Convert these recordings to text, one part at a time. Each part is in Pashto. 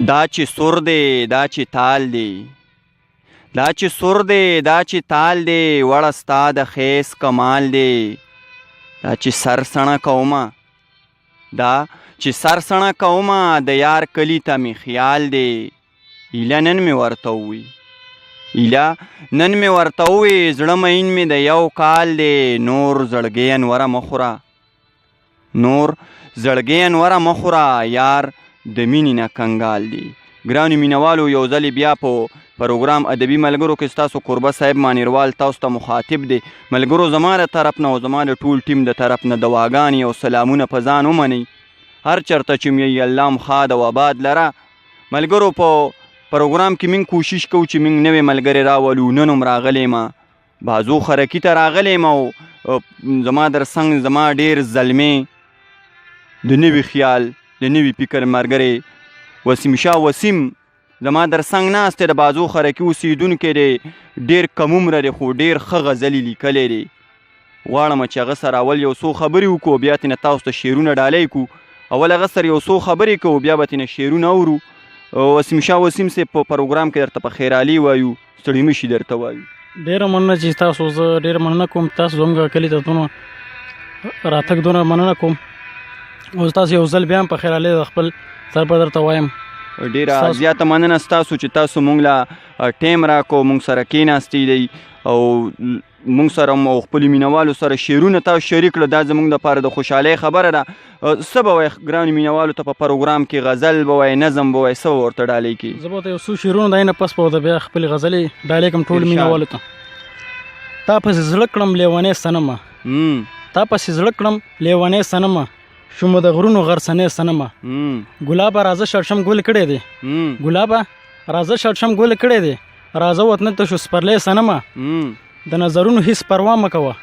دا چې سور دی دا چې تال دی دا چې سور دی دا چې تال دی وړه ستا د خیس کمال دی دا چې سر سڼه کومه دا چې سر سڼه کومه د یار کلي ته مې خیال دی ایله نن مې ورته ووی ایله نن مې ورته ووی زړه مین مې د یو کال دی نور زړګی انوره مه خوره نور زړګی انوره مه خوره یار د مینې نه کنګال دی ګرانو مینوالو یو ځلې بیا په پروګرام ادبي ملګرو کې ستاسو کوربه صاحب مانیروال تاسو ته مخاطب دی ملګرو زما د طرف نه او زما د ټول ټیم د طرف نه دواګانې او سلامونه په ځان ومنئ هر چرته چې مې الله م ښاد او آباد لره ملګرو په پروګرام کې موږ کوشش کوو چې موږ نوې ملګرې راولو نن هم راغلی یم بازو خرکي ته راغلی یم او زما در څنګ زما ډېر زلمې د نوي خیال د نوي فکر ملګری وسیم شاه وسیم زما در څنګ ناست دی د بازو خرکي اوسېدونکی دی ډېر کم عمره دی خو ډېر ښه غزلې لیکلی دی غواړم چې هغه سره اول یو څو خبرې وکړو بیا ترېنه تاسو ته شعرونه ډالۍ کړو اول هغه سره یو څو خبرې کوو بیا به ترېنه شعرونه اورو وسیم شاه وسیم صاحب په پروګرام کې درته په خیرالي وایو ستړي مه شي درته وایو ډېره مننه چې تاسو زه ډېره مننه کوم تاسو زموږ کلي ته دونه راتګ دونه مننه کوم او تاسو یو ځل بیا هم په خیرالي د خپل سر په درته وایم ډېره زیاته مننه ستاسو چې تاسو موږ له ټیم راکړو موږ سره کېناستئ دی او موږ سره او خپلو مینوالو سره شعرونه تاسو شریک کړه دا زموږ دپاره د خوشحالۍ خبره ده څه به وایې ګرانو مینوالو ته په پروګرام کې غزل به وایې نظم به وایې څه به ورته ډالۍ کړي زه به ورته یو څو شعرونه د نه پس به بیا خپلې غزلې ډالۍ کړم ټولو مینوالو ته تا پسې زړه کړم لیونی صنمه تا پسې زړه کړم لیونی صنمه شومه د غرونو غرڅنی صنمه ګلابه راځه شړشم ګل کړی دی ګلابه راځه شړشم ګل کړی دی راځه وطن ته شو سپرلی صنمه د نظرونو هیڅ پروا مه کوه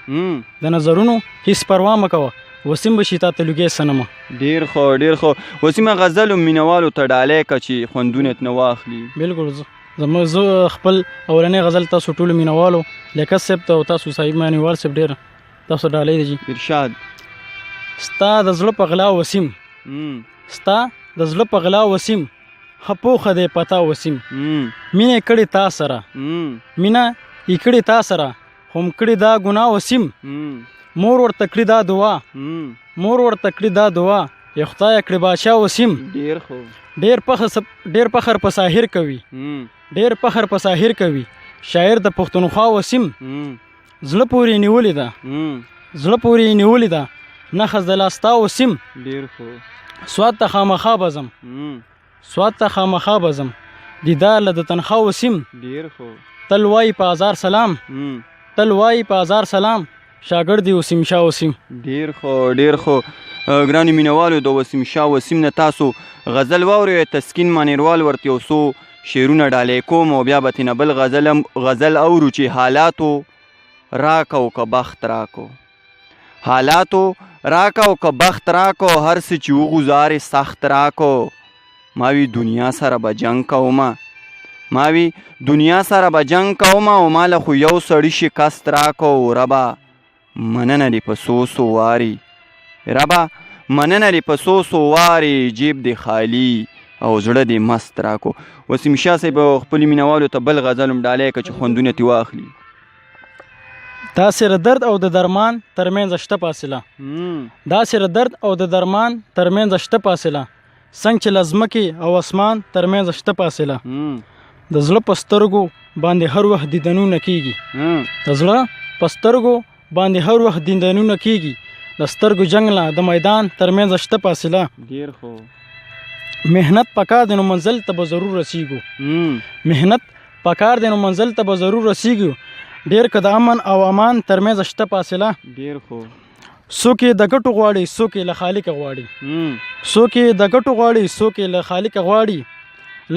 د نظرونو هیڅ پروا مه کوه وسیم به شي تا ته لوګی صنمه ډېر ښه ډېر ښه وسیمه غزلو مینوالو ته ډالۍ که چې خوندونه ترنه واخلي بلکل زه خپل اولنی غزل تاسو ټولو مینوالو لیاقت صاحب ته او تاسو صاحب مانیوال صاحب ډېر تاسو ډالۍ دی ارشاد ستا د زړه په غلا وسیم ستا د زړه په غلا وسیم ښه پوخه دی پتا وسیم مینه یې کړې تا سره مینه یې کړې تا سره خو م کړې دا ګناه وسیم مور ورته کړي دا دعا مور ورته کړي دا دعا یا خدایه کړې بادشاه وسیم ډېر فخر په ساحر کوي ډېر فخر په ساحر کوي شاعر د پښتونخوا وسیم زړه پورې نیولې ده زړه پورې نیولې ده نخز د لاستا وسیم سواد ته خامخا بزم سواد ته خامخا بزم دیدار له د تنخوا وسیم تل وایي په ازار سلام تل وایي په ازار سلام شاګرد دی وسیم شاه وسیم ډېر ښه ډېر ښه ګرانو مینوالو د وسیم شاه وسیم نه تاسو غزل واورئ تسکین مانیروال ورته یو څو شعرونه ډالۍ کوم او بیا به ترېنه بل غزل اورو چې حالاتو راکو که بخت راکو حالاتو راکو که بخت راکو هر څه چې وغوزارې سخت راکو ما وی دنیا سره به جنګ کومه ما وی دنیا سره به جنګ کومه او ما له خو یو سړي شکست راکو ربا مننه دې په څو څو وارې ربا مننه دې په څو څو وارې جیب دې خالي او زړه دې مست راکو وسیم شاه صاحب خپلو مینوالو ته بل غزل هم ډالۍ که چې خوندونه ترې واخلي داسې درد او د درمان ترمنځ شته فاصله داسې درد او د درمان ترمنځ شته فاصله څنګه چې له ځمکې او اسمان ترمنځ شته فاصله د زړه په سترګو باندې هر وخت دیدنونه کېږي د زړه په سترګو باندې هر وخت دیدنونه کېږي د سترګو جنګ له د میدان ترمنځ شته فاصله ډېر ښه محنت پکار دی نو منزل ته به ضرور رسیږو محنت پکار دی نو منزل ته به ضرور رسیږو ډېر که د امن او امان ترمنځ شته فاصله ډېر ښه څوک یې د ګټو غواړي څوک یې له خالقه غواړي څوک یې د ګټو غواړي څوک یې له خالقه غواړي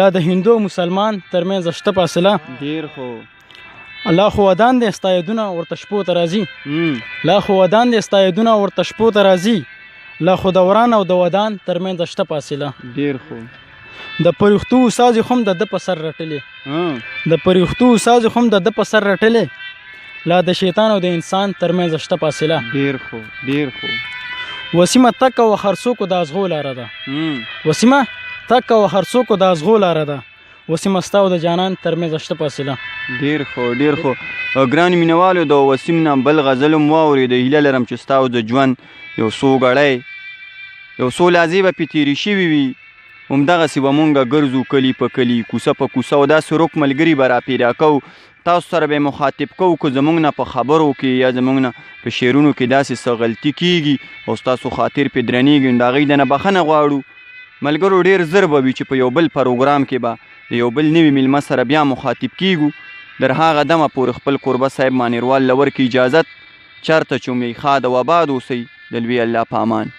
لا د هندو مسلمان ترمنځ شته فاصله ډېر ښه الله خو ودان دی ستا یادونه ورته شپو ته راځي لا خو ودان دی ستا یادونه ورته شپو ته راځي لا خو د وران او د ودان ترمنځ شته فاصله ډېر ښه د پرښتو ساز خو هم د ده په سر رټلې د پرښتو ساز خو هم د ده په سر رټلې لا د شیطان او د انسان ترمنځ شته فاصله ډېر ښه ډېر ښه وسیمه تک او هر څوک د ازغو لاره ده وسیمه تک او هر څوک د ازغو لاره ده وسیم ستا او د جانان ترمنځ شته فاصله. ډېر ښه ګران مینوالو د وسیم نه بل غزل هم واورېد. هیله لرم چې ستا او د ژوند یو څو ګړی یو څو لحظې به پرې تېرې شوي وي. همدغسې به مونږ ګرځو کلي په کلي کوڅه په کوڅه او داسې روک ملګري به را پیدا کوو. تاسو سره به مخاطب کوو که زمونږ نه په خبرو کې یا زمونږ نه په شعرونو کې داسې څه غلطي کېږي او ستاسو خاطر پرې درنېږي نو د هغوی د نه بخښنه غواړو. ملګرو ډېر زر به وي چې په یو بل پروګرام کې به د یو بل نوي میلمه سره بیا مخاطب کیږو. در هغه دمه پورې خپل کوربه صاحب مانیروال له ورکړي اجازت. چېرته چې مو یې ښاد او آباد اوسئ. د لوی الله په امان.